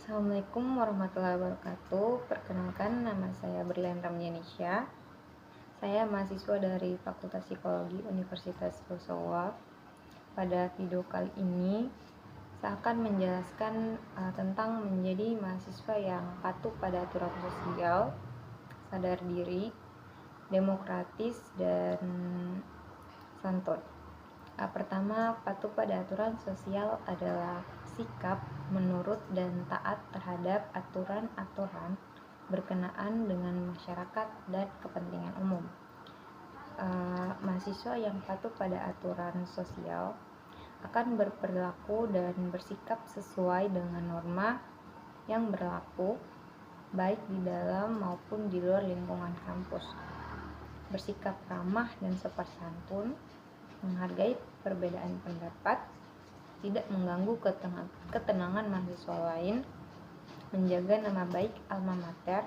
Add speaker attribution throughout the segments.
Speaker 1: Assalamualaikum warahmatullahi wabarakatuh. Perkenalkan, nama saya Berlian Ramjanisha. Saya mahasiswa dari Fakultas Psikologi Universitas Rosawa. Pada video kali ini, saya akan menjelaskan tentang menjadi mahasiswa yang patuh pada aturan sosial, sadar diri, demokratis, dan santun. Pertama, patuh pada aturan sosial adalah sikap menurut dan taat terhadap aturan-aturan berkenaan dengan masyarakat dan kepentingan umum. Mahasiswa yang patuh pada aturan sosial akan berperilaku dan bersikap sesuai dengan norma yang berlaku baik di dalam maupun di luar lingkungan kampus. Bersikap ramah dan sopan santun, menghargai perbedaan pendapat, tidak mengganggu ketenangan mahasiswa lain, menjaga nama baik alma mater,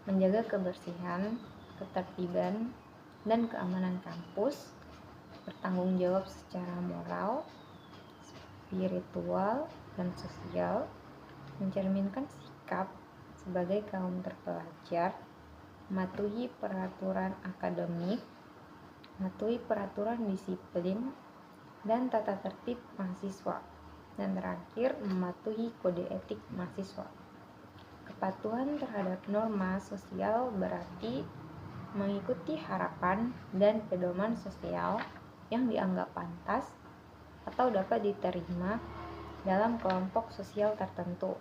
Speaker 1: menjaga kebersihan, ketertiban, dan keamanan kampus, bertanggung jawab secara moral, spiritual, dan sosial, mencerminkan sikap sebagai kaum terpelajar, mematuhi peraturan akademik, mematuhi peraturan disiplin dan tata tertib mahasiswa, dan terakhir mematuhi kode etik mahasiswa. Kepatuhan terhadap norma sosial berarti mengikuti harapan dan pedoman sosial yang dianggap pantas atau dapat diterima dalam kelompok sosial tertentu.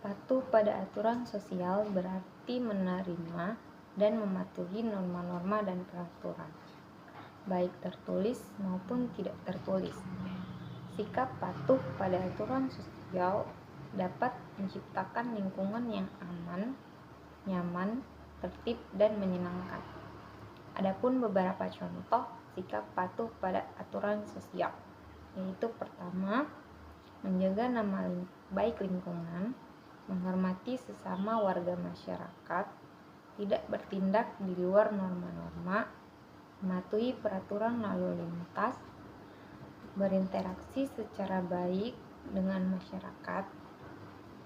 Speaker 1: Patuh pada aturan sosial berarti menerima dan mematuhi norma-norma dan peraturan, baik tertulis maupun tidak tertulis. Sikap patuh pada aturan sosial dapat menciptakan lingkungan yang aman, nyaman, tertib, dan menyenangkan. Adapun beberapa contoh sikap patuh pada aturan sosial, yaitu pertama, menjaga nama baik lingkungan, menghormati sesama warga masyarakat, tidak bertindak di luar norma-norma, mematuhi peraturan lalu lintas, berinteraksi secara baik dengan masyarakat,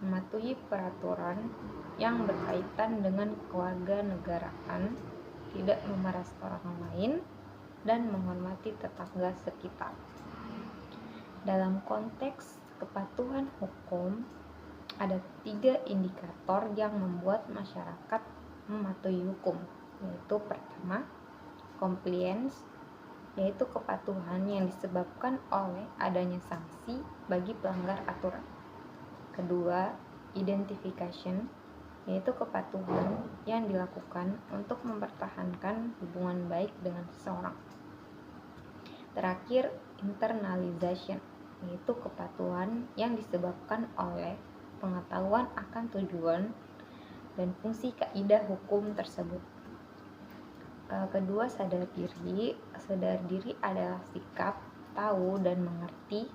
Speaker 1: mematuhi peraturan yang berkaitan dengan kewarganegaraan, tidak memeras orang lain, dan menghormati tetangga sekitar. Dalam konteks kepatuhan hukum, ada 3 indikator yang membuat masyarakat mematuhi hukum, yaitu pertama, compliance, yaitu kepatuhan yang disebabkan oleh adanya sanksi bagi pelanggar aturan. Kedua, identification, yaitu kepatuhan yang dilakukan untuk mempertahankan hubungan baik dengan seseorang. Terakhir, internalization, yaitu kepatuhan yang disebabkan oleh pengetahuan akan tujuan dan fungsi kaidah hukum tersebut. Kedua, sadar diri. Sadar diri adalah sikap tahu dan mengerti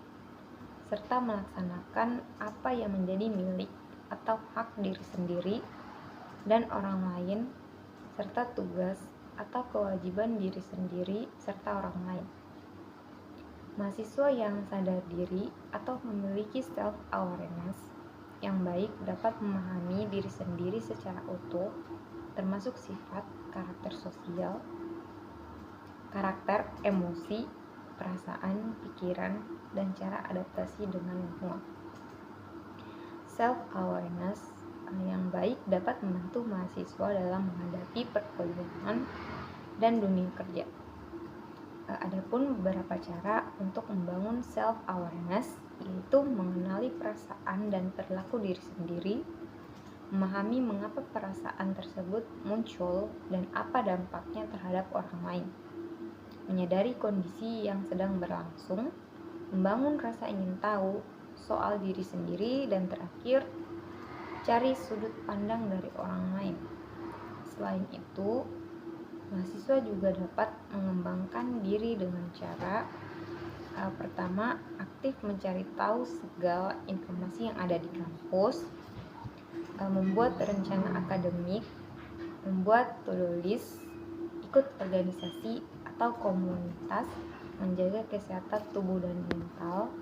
Speaker 1: serta melaksanakan apa yang menjadi milik atau hak diri sendiri dan orang lain, serta tugas atau kewajiban diri sendiri serta orang lain. Mahasiswa yang sadar diri atau memiliki self-awareness yang baik dapat memahami diri sendiri secara utuh, termasuk sifat, karakter sosial, karakter, emosi, perasaan, pikiran, dan cara adaptasi dengan lingkungan. Self-awareness yang baik dapat membantu mahasiswa dalam menghadapi perkuliahan dan dunia kerja. Adapun beberapa cara untuk membangun self-awareness, yaitu mengenali perasaan dan perilaku diri sendiri, memahami mengapa perasaan tersebut muncul dan apa dampaknya terhadap orang lain, menyadari kondisi yang sedang berlangsung, membangun rasa ingin tahu soal diri sendiri, dan terakhir, cari sudut pandang dari orang lain. Selain itu, mahasiswa juga dapat mengembangkan diri dengan cara pertama, aktif mencari tahu segala informasi yang ada di kampus, membuat rencana akademik, membuat to-do list, ikut organisasi atau komunitas, menjaga kesehatan tubuh dan mental,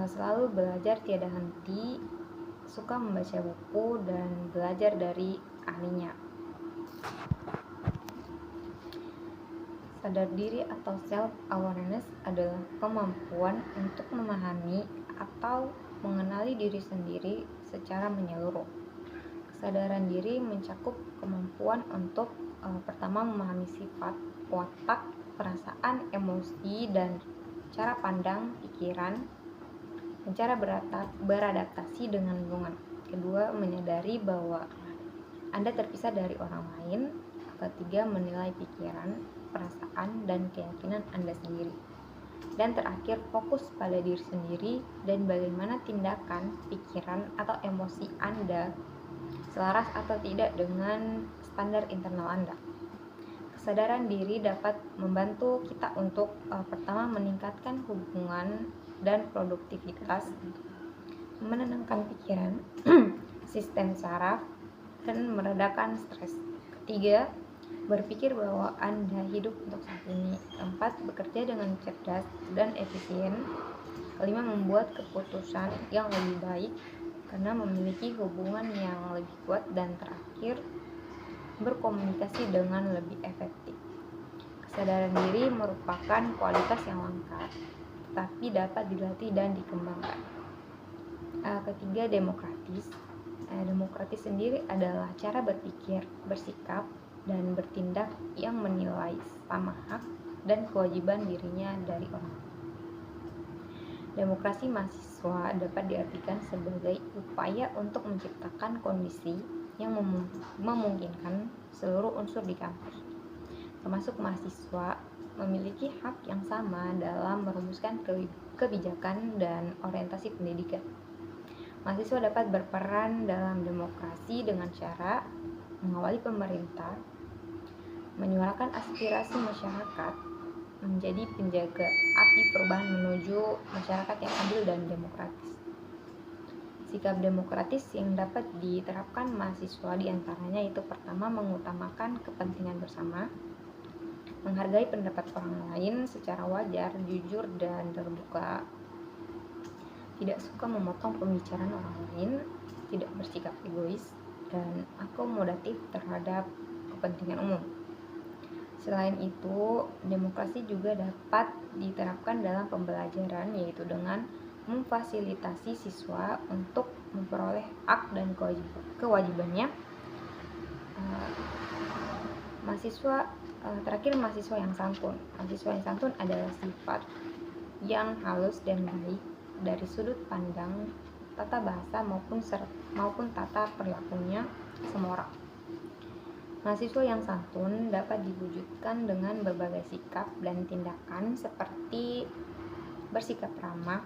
Speaker 1: selalu belajar tiada henti, suka membaca buku dan belajar dari ahlinya. Sadar diri atau self-awareness adalah kemampuan untuk memahami atau mengenali diri sendiri secara menyeluruh. Kesadaran diri mencakup kemampuan untuk pertama memahami sifat, watak, perasaan, emosi, dan cara pandang, pikiran, dan cara beradaptasi dengan lingkungan. Kedua, menyadari bahwa Anda terpisah dari orang lain. Ketiga, menilai pikiran, perasaan, dan keyakinan Anda sendiri. Dan terakhir, fokus pada diri sendiri dan bagaimana tindakan, pikiran, atau emosi Anda selaras atau tidak dengan standar internal Anda. Kesadaran diri dapat membantu kita untuk pertama meningkatkan hubungan dan produktivitas, menenangkan pikiran, sistem saraf, dan meredakan stres. Ketiga, berpikir bahwa Anda hidup untuk saat ini. Keempat, bekerja dengan cerdas dan efisien. Kelima, membuat keputusan yang lebih baik karena memiliki hubungan yang lebih kuat. Dan terakhir, berkomunikasi dengan lebih efektif. Kesadaran diri merupakan kualitas yang langka, tetapi dapat dilatih dan dikembangkan. Ketiga, demokratis. Demokratis sendiri adalah cara berpikir, bersikap, dan bertindak yang menilai sama hak dan kewajiban dirinya dari orang. Demokrasi mahasiswa dapat diartikan sebagai upaya untuk menciptakan kondisi yang memungkinkan seluruh unsur di kampus, termasuk mahasiswa, memiliki hak yang sama dalam merumuskan kebijakan dan orientasi pendidikan. Mahasiswa dapat berperan dalam demokrasi dengan cara mengawali pemerintah, menyuarakan aspirasi masyarakat, menjadi penjaga api perubahan menuju masyarakat yang adil dan demokratis. Sikap demokratis yang dapat diterapkan mahasiswa diantaranya itu pertama, mengutamakan kepentingan bersama, menghargai pendapat orang lain secara wajar, jujur, dan terbuka, tidak suka memotong pembicaraan orang lain, tidak bersikap egois, dan akomodatif terhadap kepentingan umum. Selain itu, demokrasi juga dapat diterapkan dalam pembelajaran, yaitu dengan memfasilitasi siswa untuk memperoleh hak dan kewajibannya. Terakhir, mahasiswa yang santun. Mahasiswa yang santun adalah sifat yang halus dan baik dari sudut pandang tata bahasa maupun tata perlakunya semua orang. Mahasiswa yang santun dapat diwujudkan dengan berbagai sikap dan tindakan seperti bersikap ramah,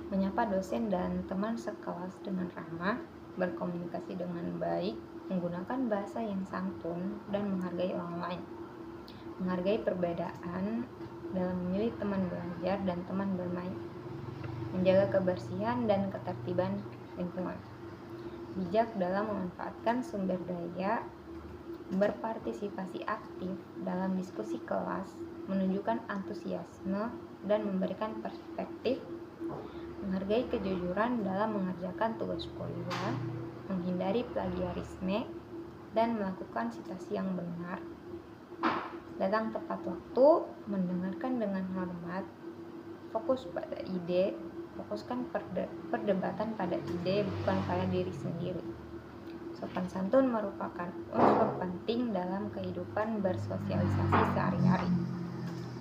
Speaker 1: menyapa dosen dan teman sekelas dengan ramah, berkomunikasi dengan baik, menggunakan bahasa yang santun, dan menghargai orang lain. Menghargai perbedaan dalam memilih teman belajar dan teman bermain. Menjaga kebersihan dan ketertiban lingkungan. Bijak dalam memanfaatkan sumber daya, berpartisipasi aktif dalam diskusi kelas, menunjukkan antusiasme dan memberikan perspektif, menghargai kejujuran dalam mengerjakan tugas kuliah, menghindari plagiarisme, dan melakukan citasi yang benar, datang tepat waktu, mendengarkan dengan hormat, fokus pada ide, fokuskan perdebatan pada ide bukan pada diri sendiri. Sopan santun merupakan unsur penting dalam kehidupan bersosialisasi sehari-hari.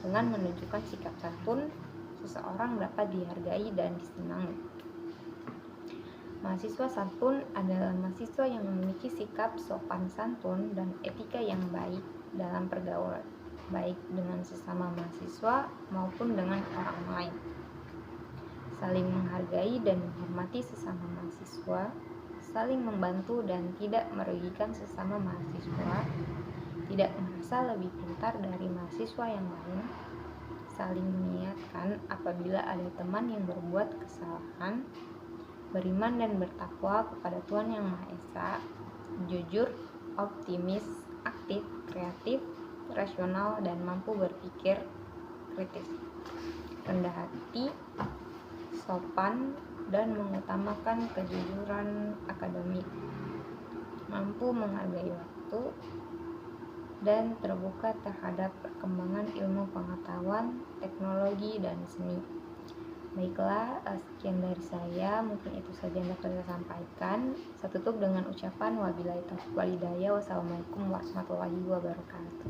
Speaker 1: Dengan menunjukkan sikap santun, seseorang dapat dihargai dan disenangi. Mahasiswa santun adalah mahasiswa yang memiliki sikap sopan santun dan etika yang baik dalam pergaulan, baik dengan sesama mahasiswa maupun dengan orang lain. Saling menghargai dan menghormati sesama mahasiswa, saling membantu dan tidak merugikan sesama mahasiswa, tidak merasa lebih pintar dari mahasiswa yang lain, saling mengingatkan apabila ada teman yang berbuat kesalahan, beriman dan bertakwa kepada Tuhan Yang Maha Esa, jujur, optimis, aktif, kreatif, rasional, dan mampu berpikir kritis, rendah hati, sopan, dan mengutamakan kejujuran akademik, mampu menghargai waktu, dan terbuka terhadap perkembangan ilmu pengetahuan, teknologi, dan seni. Baiklah, sekian dari saya. Mungkin itu saja yang dapat saya sampaikan. Saya tutup dengan ucapan wabillahi taufiq wal hidayah. Wassalamualaikum warahmatullahi wabarakatuh.